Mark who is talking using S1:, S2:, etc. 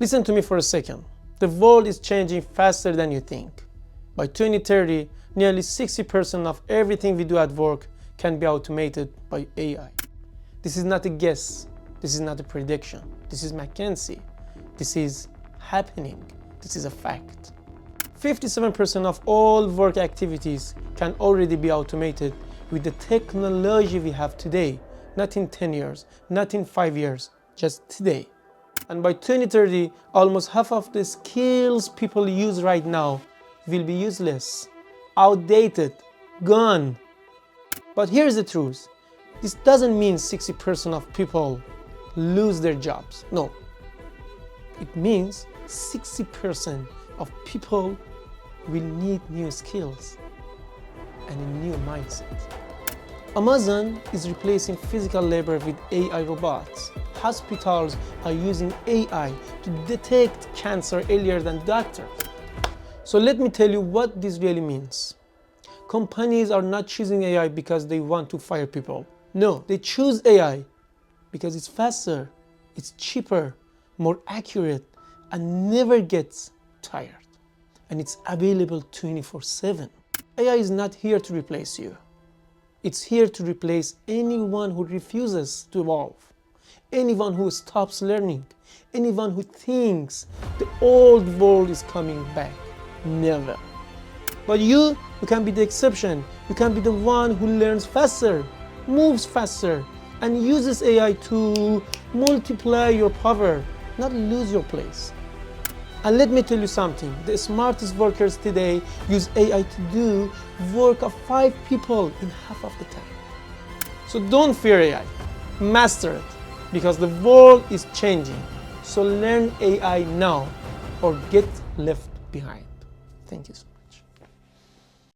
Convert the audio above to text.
S1: Listen to me for a second. The world is changing faster than you think. By 2030, nearly 60% of everything we do at work can be automated by AI. This is not a guess. This is not a prediction. This is McKinsey. This is happening. This is a fact. 57% of all work activities can already be automated with the technology we have today. Not in 10 years, not in 5 years, just today. And by 2030, almost half of the skills people use right now will be useless, outdated, gone. But here's the truth. This doesn't mean 60% of people lose their jobs. No. It means 60% of people will need new skills and a new mindset. Amazon is replacing physical labor with AI robots. Hospitals are using AI to detect cancer earlier than doctors. So let me tell you what this really means. Companies are not choosing AI because they want to fire people. No, they choose AI because it's faster, it's cheaper, more accurate, and never gets tired. And it's available 24/7. AI is not here to replace you. It's here to replace anyone who refuses to evolve, anyone who stops learning, anyone who thinks the old world is coming back. Never. But you can be the exception. You can be the one who learns faster, moves faster, and uses AI to multiply your power, not lose your place. And let me tell you something, the smartest workers today use AI to do work of 5 people in half of the time. So don't fear AI, master it, because the world is changing. So learn AI now or get left behind. Thank you.